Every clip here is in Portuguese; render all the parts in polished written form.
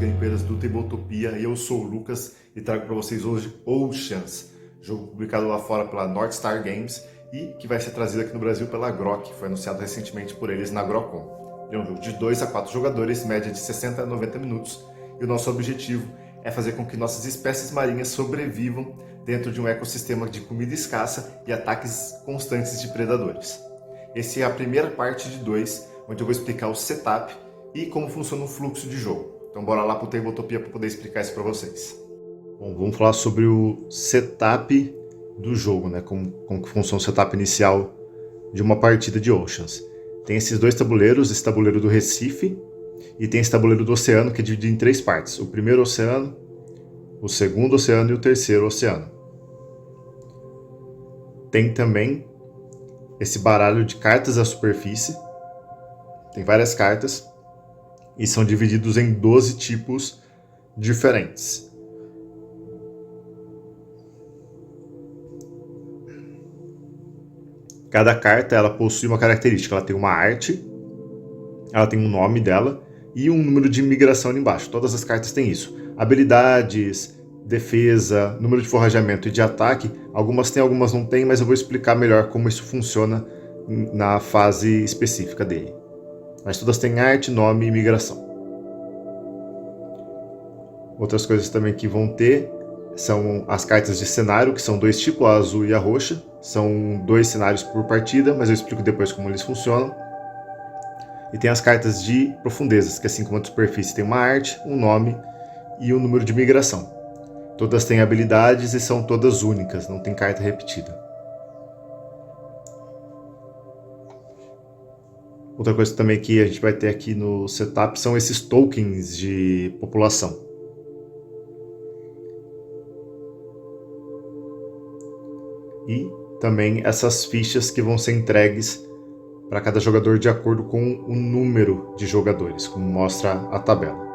gameplayers do Tabletopia e eu sou o Lucas e trago para vocês hoje Oceans, jogo publicado lá fora pela North Star Games e que vai ser trazido aqui no Brasil pela Grok, foi anunciado recentemente por eles na Grokon. É um jogo de 2 a 4 jogadores, média de 60 a 90 minutos, e o nosso objetivo é fazer com que nossas espécies marinhas sobrevivam dentro de um ecossistema de comida escassa e ataques constantes de predadores. Essa é a primeira parte de 2, onde eu vou explicar o setup e como funciona o fluxo de jogo. Então bora lá pro Tabletopia para poder explicar isso para vocês. Bom, vamos falar sobre o setup do jogo, né? Como que funciona o setup inicial de uma partida de Oceans. Tem esses dois tabuleiros, esse tabuleiro do Recife e tem esse tabuleiro do oceano, que é dividido em 3 partes. O primeiro oceano, o segundo oceano e o terceiro oceano. Tem também esse baralho de cartas à superfície. Tem várias cartas e são divididos em 12 tipos diferentes. Cada carta ela possui uma característica, ela tem uma arte, ela tem um nome dela e um número de migração ali embaixo. Todas as cartas têm isso. Habilidades, defesa, número de forrajamento e de ataque, algumas têm, algumas não têm, mas eu vou explicar melhor como isso funciona na fase específica dele. Mas todas têm arte, nome e migração. Outras coisas também que vão ter são as cartas de cenário, que são 2 tipos, a azul e a roxa. São 2 cenários por partida, mas eu explico depois como eles funcionam. E tem as cartas de profundezas, que assim como a de superfície tem uma arte, um nome e um número de migração. Todas têm habilidades e são todas únicas, não tem carta repetida. Outra coisa também que a gente vai ter aqui no setup são esses tokens de população. E também essas fichas que vão ser entregues para cada jogador de acordo com o número de jogadores, como mostra a tabela.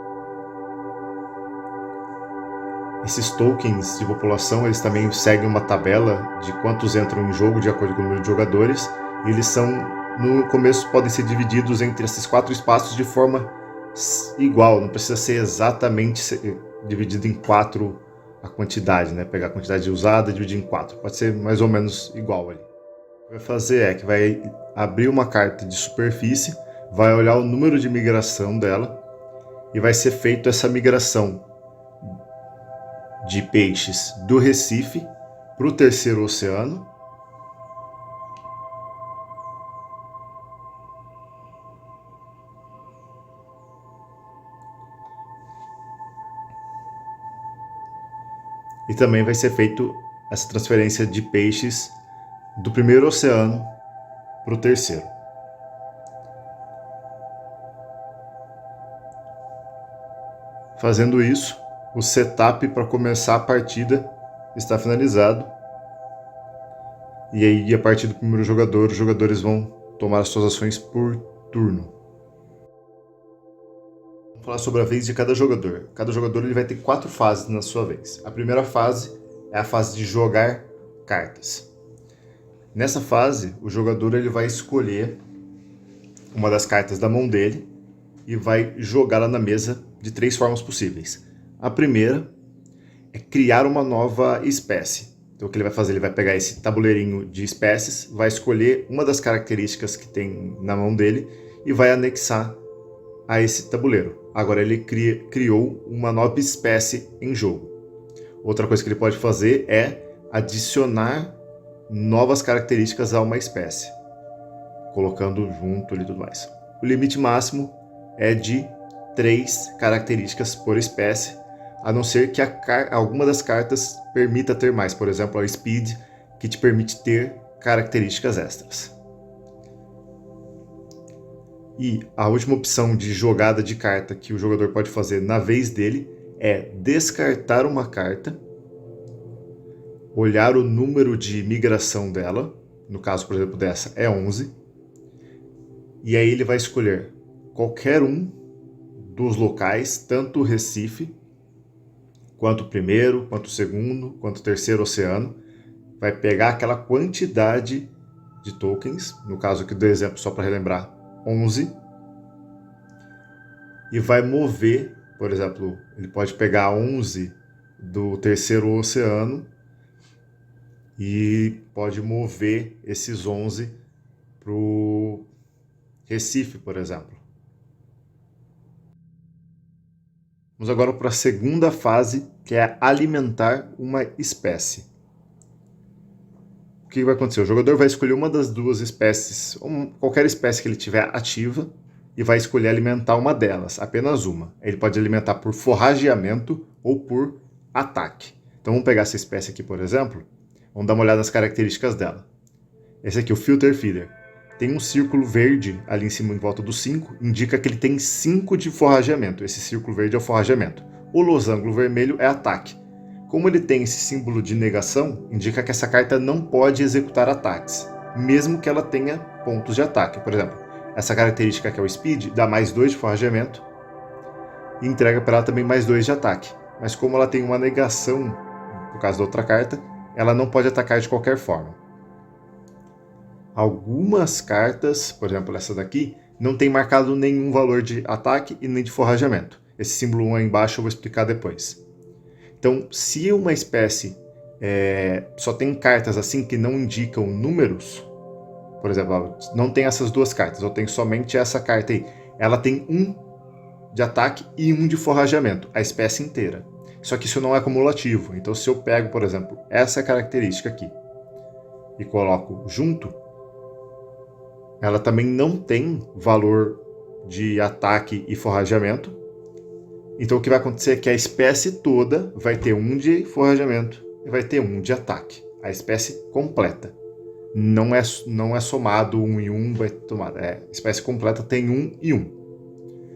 Esses tokens de população, eles também seguem uma tabela de quantos entram em jogo de acordo com o número de jogadores, e eles são, no começo, podem ser divididos entre esses 4 espaços de forma igual, não precisa ser exatamente dividido em 4 a quantidade, né? Pegar a quantidade usada e dividir em 4, pode ser mais ou menos igual ali. O que vai fazer é que vai abrir uma carta de superfície, vai olhar o número de migração dela e vai ser feito essa migração de peixes do Recife para o terceiro oceano. E também vai ser feito essa transferência de peixes do primeiro oceano para o terceiro. Fazendo isso, o setup para começar a partida está finalizado. E aí, a partir do primeiro jogador, os jogadores vão tomar as suas ações por turno. Vamos falar sobre a vez de cada jogador. Cada jogador ele vai ter 4 fases na sua vez. A primeira fase é a fase de jogar cartas. Nessa fase, o jogador ele vai escolher uma das cartas da mão dele e vai jogá-la na mesa de 3 formas possíveis. A primeira é criar uma nova espécie. Então o que ele vai fazer? Ele vai pegar esse tabuleirinho de espécies, vai escolher uma das características que tem na mão dele e vai anexar a esse tabuleiro. Agora ele criou uma nova espécie em jogo. Outra coisa que ele pode fazer é adicionar novas características a uma espécie, colocando junto e tudo mais. O limite máximo é de 3 características por espécie, a não ser que alguma das cartas permita ter mais, por exemplo, a Speed, que te permite ter características extras. E a última opção de jogada de carta que o jogador pode fazer na vez dele é descartar uma carta, olhar o número de migração dela, no caso, por exemplo, dessa é 11, e aí ele vai escolher qualquer um dos locais, tanto o Recife, quanto o primeiro, quanto o segundo, quanto o terceiro oceano, vai pegar aquela quantidade de tokens, no caso aqui do exemplo, só para relembrar, 11, e vai mover Por exemplo, ele pode pegar 11 do terceiro oceano e pode mover esses 11 para o Recife, por exemplo. Vamos agora para a segunda fase, que é alimentar uma espécie. O que vai acontecer? O jogador vai escolher uma das duas espécies, qualquer espécie que ele tiver ativa, e vai escolher alimentar uma delas, apenas uma. Ele pode alimentar por forrageamento ou por ataque. Então vamos pegar essa espécie aqui, por exemplo. Vamos dar uma olhada nas características dela. Esse aqui, o Filter Feeder. Tem um círculo verde ali em cima, em volta do 5, indica que ele tem 5 de forrageamento. Esse círculo verde é o forrageamento. O losango vermelho é ataque. Como ele tem esse símbolo de negação, indica que essa carta não pode executar ataques, mesmo que ela tenha pontos de ataque. Por exemplo, essa característica que é o Speed dá mais 2 de forrageamento e entrega para ela também mais 2 de ataque. Mas como ela tem uma negação, por causa da outra carta, ela não pode atacar de qualquer forma. Algumas cartas, por exemplo essa daqui, não tem marcado nenhum valor de ataque e nem de forrageamento. Esse símbolo 1 aí embaixo eu vou explicar depois. Então, se uma espécie só tem cartas assim que não indicam números, por exemplo, não tem essas duas cartas, eu tenho somente essa carta aí. Ela tem 1 de ataque e 1 de forrageamento, a espécie inteira. Só que isso não é cumulativo. Então, se eu pego, por exemplo, essa característica aqui e coloco junto, ela também não tem valor de ataque e forrageamento. Então o que vai acontecer é que a espécie toda vai ter 1 de forrageamento e vai ter 1 de ataque. A espécie completa. Não é somado 1 e 1, vai tomar. A espécie completa tem 1 e 1.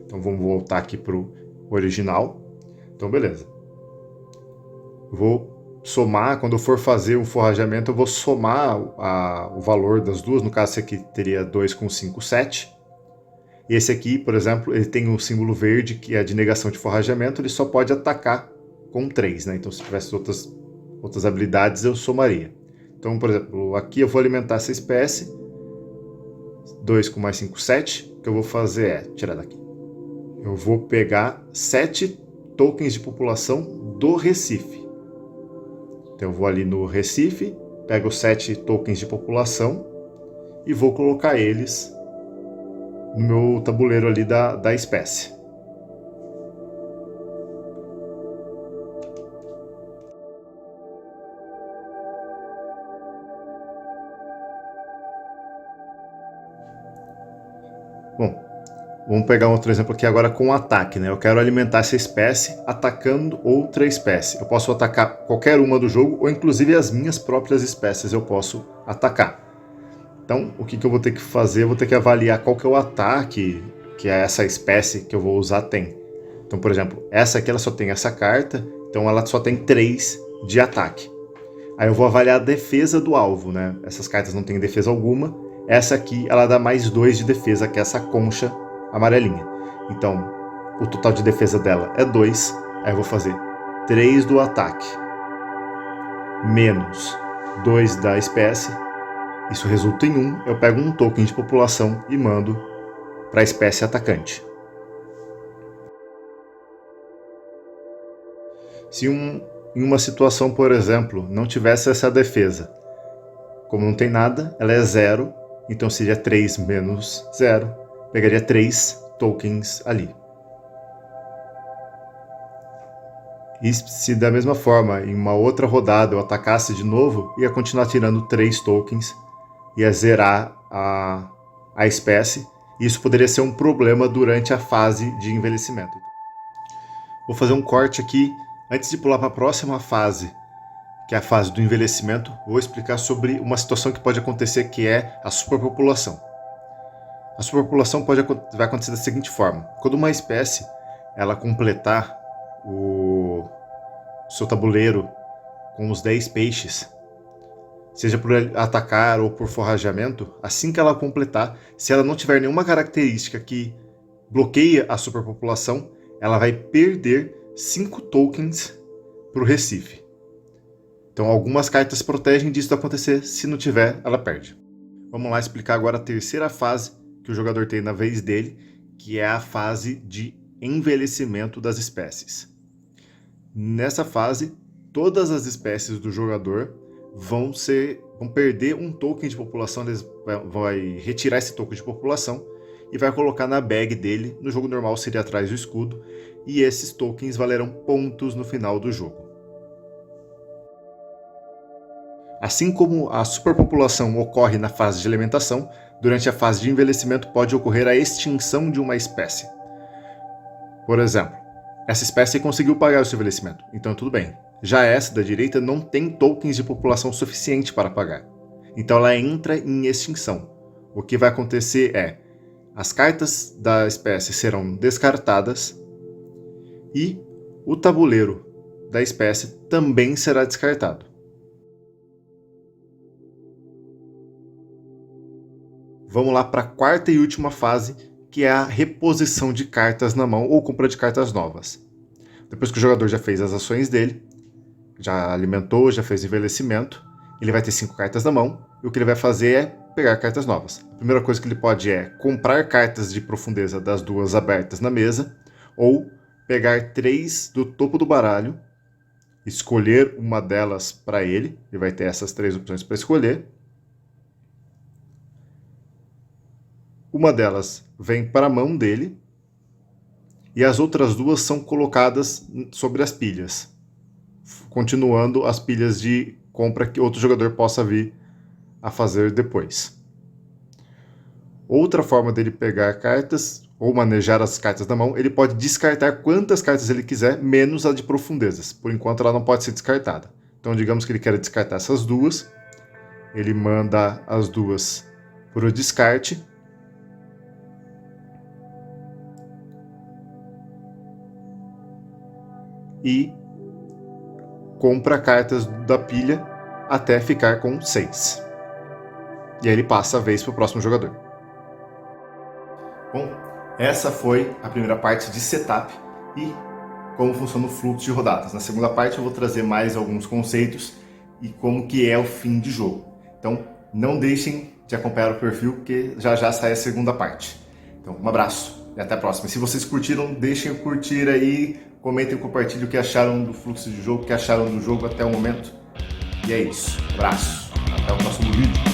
Então vamos voltar aqui para o original. Então beleza. Vou somar, quando eu for fazer o forrageamento, eu vou somar o valor das duas. No caso, esse aqui teria 2 com 5, 7. E esse aqui, por exemplo, ele tem um símbolo verde, que é de negação de forrageamento, ele só pode atacar com 3, né? Então, se tivesse outras habilidades, eu somaria. Então, por exemplo, aqui eu vou alimentar essa espécie. 2 com mais 5, 7. O que eu vou fazer é, tirar daqui. Eu vou pegar 7 tokens de população do Recife. Então eu vou ali no Recife, pego 7 tokens de população e vou colocar eles no meu tabuleiro ali da espécie. Bom, vamos pegar um outro exemplo aqui agora com ataque, né? Eu quero alimentar essa espécie atacando outra espécie. Eu posso atacar qualquer uma do jogo, ou inclusive as minhas próprias espécies eu posso atacar. Então, o que eu vou ter que fazer? Eu vou ter que avaliar qual que é o ataque que essa espécie que eu vou usar tem. Então, por exemplo, essa aqui ela só tem essa carta, então ela só tem 3 de ataque. Aí eu vou avaliar a defesa do alvo, né? Essas cartas não têm defesa alguma. Essa aqui ela dá mais 2 de defesa, que é essa concha amarelinha. Então, o total de defesa dela é 2. Aí eu vou fazer 3 do ataque menos 2 da espécie. Isso resulta em 1. Eu pego um token de população e mando para a espécie atacante. Se em uma situação, por exemplo, não tivesse essa defesa, como não tem nada, ela é 0. Então seria 3 menos 0. Pegaria 3 tokens ali. E se da mesma forma, em uma outra rodada eu atacasse de novo, ia continuar tirando 3 tokens, ia zerar a espécie, e isso poderia ser um problema durante a fase de envelhecimento. Vou fazer um corte aqui, antes de pular para a próxima fase, que é a fase do envelhecimento, vou explicar sobre uma situação que pode acontecer, que é a superpopulação. A superpopulação vai acontecer da seguinte forma: quando uma espécie ela completar o seu tabuleiro com os 10 peixes, seja por atacar ou por forrageamento, assim que ela completar, se ela não tiver nenhuma característica que bloqueia a superpopulação, ela vai perder 5 tokens para o Recife. Então algumas cartas protegem disso de acontecer, se não tiver, ela perde. Vamos lá explicar agora a terceira fase que o jogador tem na vez dele, que é a fase de envelhecimento das espécies. Nessa fase, todas as espécies do jogador vão perder um token de população, eles vai retirar esse token de população e vai colocar na bag dele. No jogo normal seria atrás do escudo, e esses tokens valerão pontos no final do jogo. Assim como a superpopulação ocorre na fase de alimentação, durante a fase de envelhecimento pode ocorrer a extinção de uma espécie. Por exemplo, essa espécie conseguiu pagar o seu envelhecimento, então tudo bem. Já essa da direita não tem tokens de população suficiente para pagar, então ela entra em extinção. O que vai acontecer é, as cartas da espécie serão descartadas e o tabuleiro da espécie também será descartado. Vamos lá para a quarta e última fase, que é a reposição de cartas na mão ou compra de cartas novas. Depois que o jogador já fez as ações dele, já alimentou, já fez envelhecimento, ele vai ter 5 cartas na mão, e o que ele vai fazer é pegar cartas novas. A primeira coisa que ele pode é comprar cartas de profundeza das 2 abertas na mesa, ou pegar 3 do topo do baralho, escolher uma delas para ele vai ter essas 3 opções para escolher. Uma delas vem para a mão dele, e as outras 2 são colocadas sobre as pilhas, continuando as pilhas de compra que outro jogador possa vir a fazer depois. Outra forma dele pegar cartas ou manejar as cartas na mão, ele pode descartar quantas cartas ele quiser, menos a de profundezas. Por enquanto ela não pode ser descartada. Então digamos que ele quer descartar essas 2, ele manda as 2 para o descarte. E compra cartas da pilha até ficar com 6. E aí ele passa a vez para o próximo jogador. Bom, essa foi a primeira parte de setup e como funciona o fluxo de rodadas. Na segunda parte eu vou trazer mais alguns conceitos e como que é o fim de jogo. Então não deixem de acompanhar o perfil, porque já já sai a segunda parte. Então um abraço e até a próxima. Se vocês curtiram, deixem o curtir aí, comentem e compartilhem o que acharam do fluxo de jogo, o que acharam do jogo até o momento. E é isso. Abraço. Até o próximo vídeo.